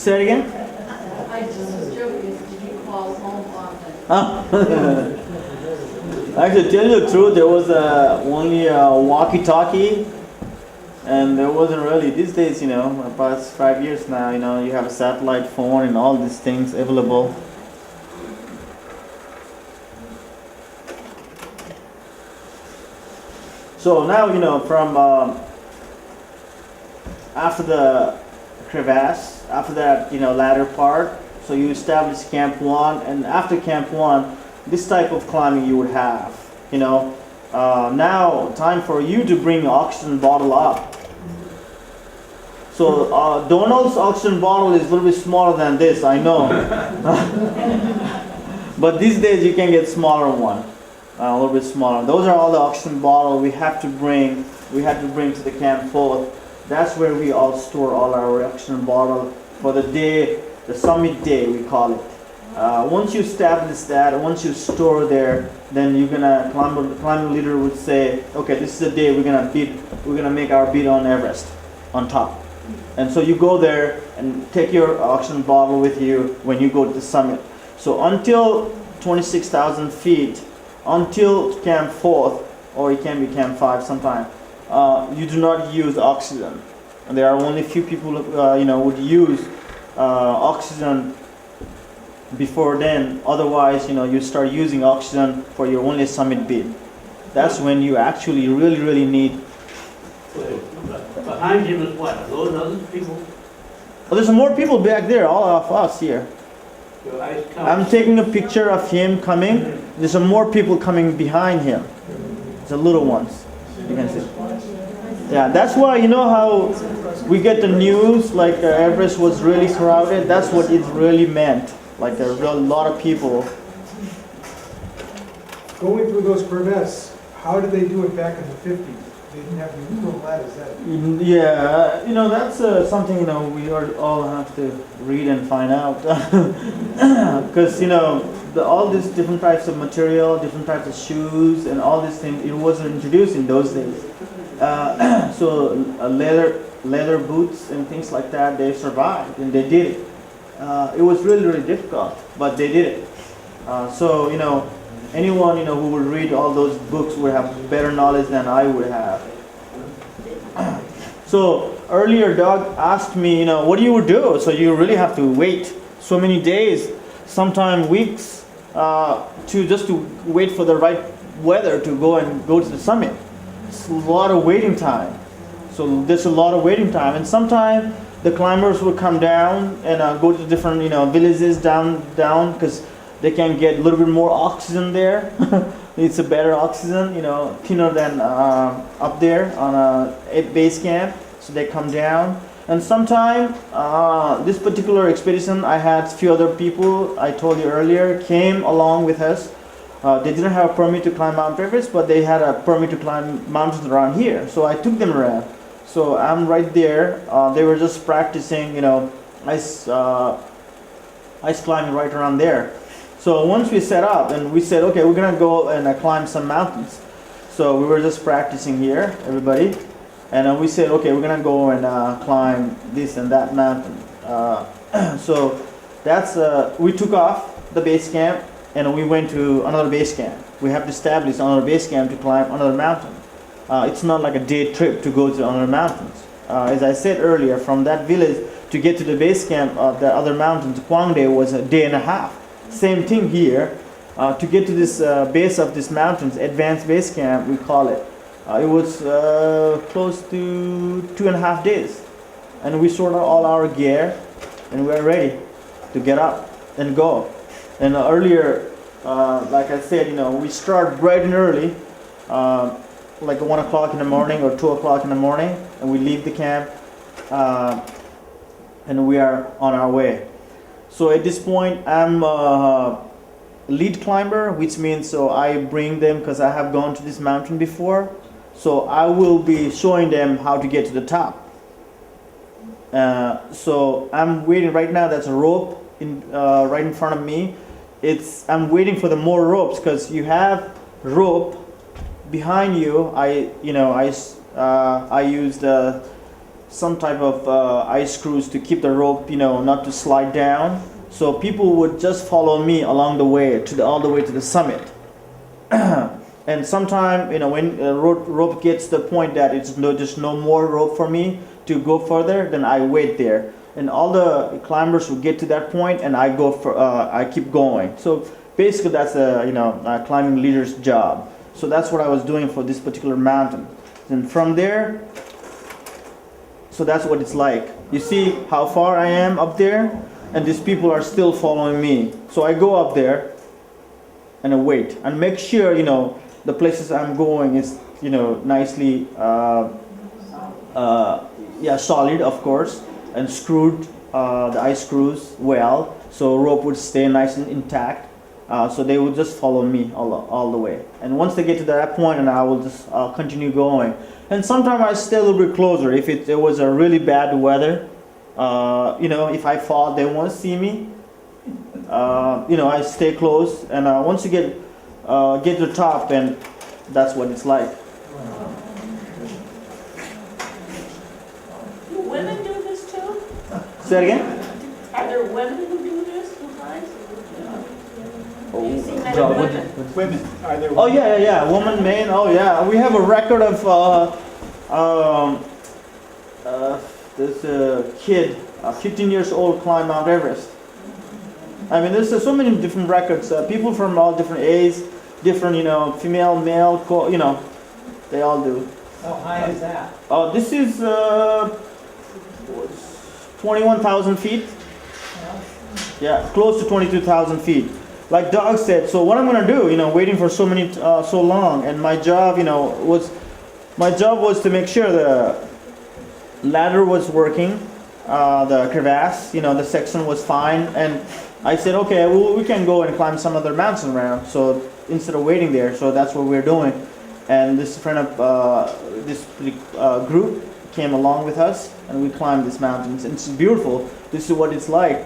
Say it again. I just was joking. Did you call home often? Actually, to tell you the truth, there was only a walkie-talkie, and there wasn't really. These days, past 5 years now, you have a satellite phone and all these things available. So now, from after the crevasse, after that, ladder part, so you establish Camp 1, and after Camp 1, this type of climbing you would have, now time for you to bring your oxygen bottle up. So Donald's oxygen bottle is a little bit smaller than this, I know. But these days you can get smaller one, a little bit smaller. Those are all the oxygen bottles we had to bring to the Camp 4. That's where we all store all our oxygen bottle for the day, the summit day we call it. Once you establish that, once you store there, then you're gonna climbing leader would say, okay, this is the day we're gonna make our beat on Everest, on top. And so you go there and take your oxygen bottle with you when you go to the summit. So until 26,000 feet, until Camp 4, or it can be Camp 5 sometime, you do not use oxygen. And there are only few people would use oxygen before then. Otherwise, you start using oxygen for your only summit beat. That's when you actually really need. Behind him is what? Are those other people? Well, there's more people back there, all of us here. I'm taking a picture of him coming. There's some more people coming behind him. The little ones, you can see. Yeah, that's why how we get the news like Everest was really crowded. That's what it really meant. Like a lot of people. Going through those crevasses, how did they do it back in the 50s? They didn't have the little ladders. Yeah, that's something we all have to read and find out. Because all these different types of material, different types of shoes, and all these things, it wasn't introduced in those days. So leather boots and things like that, they survived and they did it. It was really difficult, but they did it. So anyone who would read all those books would have better knowledge than I would have. So earlier Doug asked me, what do you do? So you really have to wait so many days, sometimes weeks, to wait for the right weather to go to the summit. It's a lot of waiting time. So there's a lot of waiting time, and sometimes the climbers will come down and go to different villages down because they can get a little bit more oxygen there. It's a better oxygen, thinner than up there on a base camp. So they come down. And sometime, this particular expedition, I had a few other people, I told you earlier, came along with us. They didn't have a permit to climb Mount Everest, but they had a permit to climb mountains around here. So I took them around. So I'm right there. They were just practicing, ice climbing right around there. So once we set up and we said, okay, we're gonna go and climb some mountains. So we were just practicing here, everybody. And we said, okay, we're gonna go and climb this and that mountain. So that's, we took off the base camp and we went to another base camp. We have to establish another base camp to climb another mountain. It's not like a day trip to go to other mountains. As I said earlier, from that village to get to the base camp of the other mountains, Kwangde, was a day and a half. Same thing here. To get to this base of this mountains, advanced base camp, we call it. It was close to 2.5 days. And we sorted out all our gear and we are ready to get up and go. And earlier, like I said, we start bright and early, like 1 o'clock in the morning or 2 o'clock in the morning, and we leave the camp and we are on our way. So at this point, I'm a lead climber, which means so I bring them because I have gone to this mountain before. So I will be showing them how to get to the top. So I'm waiting right now. That's a rope right in front of me. I'm waiting for the more ropes because you have rope behind you. I used some type of ice screws to keep the rope, not to slide down. So people would just follow me along the way all the way to the summit. And sometime, when rope gets to the point that just no more rope for me to go further, then I wait there. And all the climbers would get to that point, and I keep going. So basically, that's a climbing leader's job. So that's what I was doing for this particular mountain. And from there, so that's what it's like. You see how far I am up there, and these people are still following me. So I go up there and I wait and make sure the places I'm going is nicely solid, of course, and screwed, the ice screws well, so rope would stay nice and intact. So they would just follow me all the way. And once they get to that point, and I will just continue going. And sometimes I stay a little bit closer if it was a really bad weather. If I fall, they won't see me. I stay close, and once you get to the top, then that's what it's like. Do women do this too? Say it again. Are there women who do this who climb? Do you see many Oh, women? Women, are there? Oh yeah, woman, man. Oh yeah, we have a record of this kid, 15 years old, climbed Mount Everest. I mean, there's so many different records. People from all different ages, different, female, male, they all do. How high is that? This is 21,000 feet. Yeah, close to 22,000 feet. Like Doug said, so what I'm gonna do, waiting for so long, and my job, was to make sure the ladder was working, the crevasse, the section was fine, and I said, okay, well, we can go and climb some other mountains around. So instead of waiting there, so that's what we're doing. And this friend of this group came along with us, and we climbed these mountains. And it's beautiful. This is what it's like.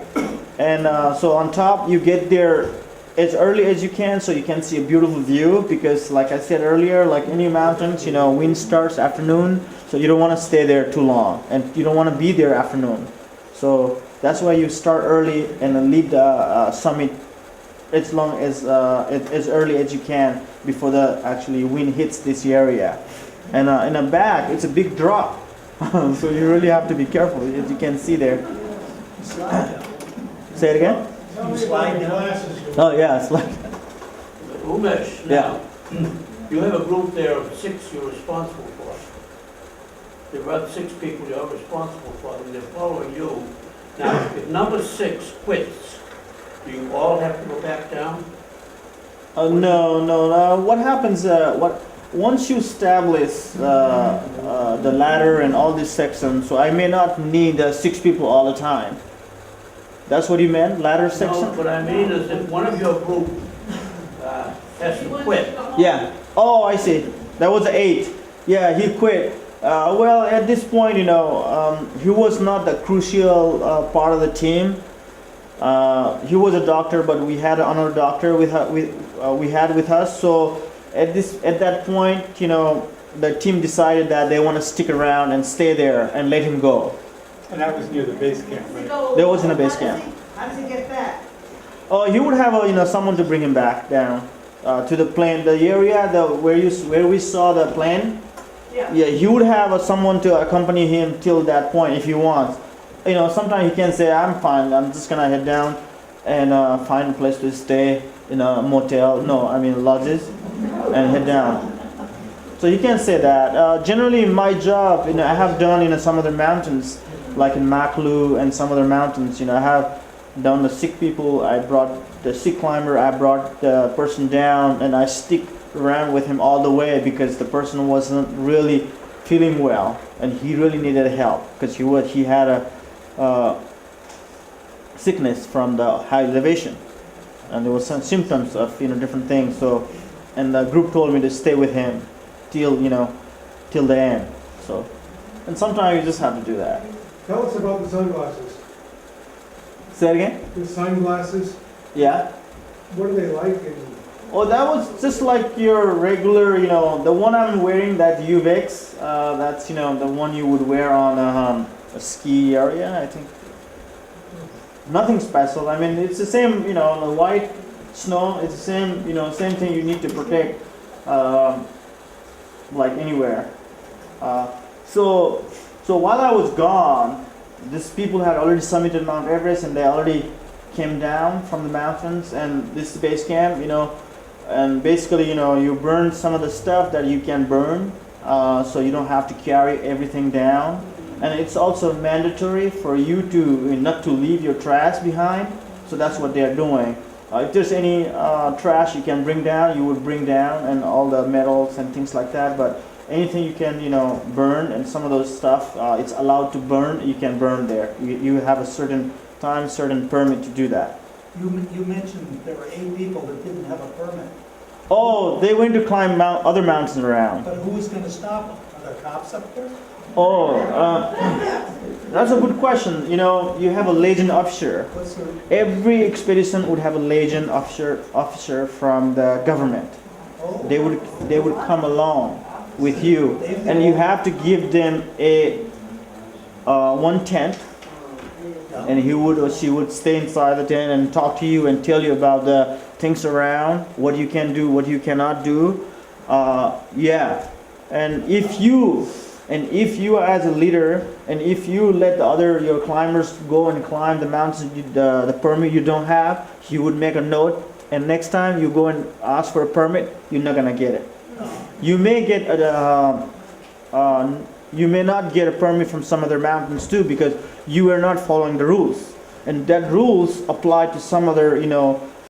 And so on top, you get there as early as you can, so you can see a beautiful view. Because, like I said earlier, like any mountains, wind starts afternoon, so you don't want to stay there too long, and you don't want to be there afternoon. So that's why you start early and leave the summit as early as you can before the actually wind hits this area. And in the back, it's a big drop, so you really have to be careful, as you can see there. Say it again. You slide down? Oh yeah, it's like Umesh, now, you have a group there of 6 you're responsible for. There are 6 people you're responsible for, and they're following you. Now, if number 6 quits, do you all have to go back down? No. What happens? Once you establish the ladder and all these sections, so I may not need 6 people all the time. That's what you meant, ladder section? No, what I mean is if one of your group has to quit. Yeah. Oh, I see. That was 8. Yeah, he quit. Well, at this point, he was not the crucial part of the team. He was a doctor, but we had another doctor we had with us. So at that point, the team decided that they want to stick around and stay there and let him go. And that was near the base camp, right? That was in a base camp. How does he get back? Oh, he would have someone to bring him back down to the plane, the area where we saw the plane. Yeah, he would have someone to accompany him till that point if he wants. Sometimes he can say, I'm fine, I'm just gonna head down and find a place to stay in a motel, lodges, and head down. So you can say that. Generally, my job, I have done some other mountains, like in Maklu and some other mountains. I have done the sick people. I brought the sick climber. I brought the person down, and I stick around with him all the way because the person wasn't really feeling well, and he really needed help because he had a sickness from the high elevation, and there was some symptoms of different things. So, and the group told me to stay with him till the end. So, and sometimes you just have to do that. Tell us about the sunglasses. Say it again. The sunglasses, Yeah. what are they like and Oh, that was just like your regular, the one I'm wearing, that UVX, that's, the one you would wear on a ski area, I think. Nothing special. I mean, it's the same, the white snow, it's the same, same thing you need to protect, like anywhere. So while I was gone, these people had already summited Mount Everest and they already came down from the mountains, and this base camp, and basically, you burn some of the stuff that you can burn, so you don't have to carry everything down. And it's also mandatory for you to not to leave your trash behind. So that's what they're doing. If there's any trash you can bring down, you would bring down, and all the metals and things like that. But anything you can, burn, and some of those stuff, it's allowed to burn. You can burn there. You have a certain time, certain permit to do that. You mentioned there were 8 people that didn't have a permit, Oh, they went to climb other mountains around. but who was gonna stop them? Are there cops up there? Oh, that's a good question. You have a legend officer. What's the, Every expedition would have a legend officer from the government. oh, They would come along with you, and you have to give them a one tent, and he would or she would stay inside the tent and talk to you and tell you about the things around, what you can do, what you cannot do. Yeah, and if you as a leader, and if you let your climbers go and climb the mountains, the permit you don't have, he would make a note, and next time you go and ask for a permit, you're not gonna get it. You may get you may not get a permit from some other mountains too, because you are not following the rules, and that rules apply to some other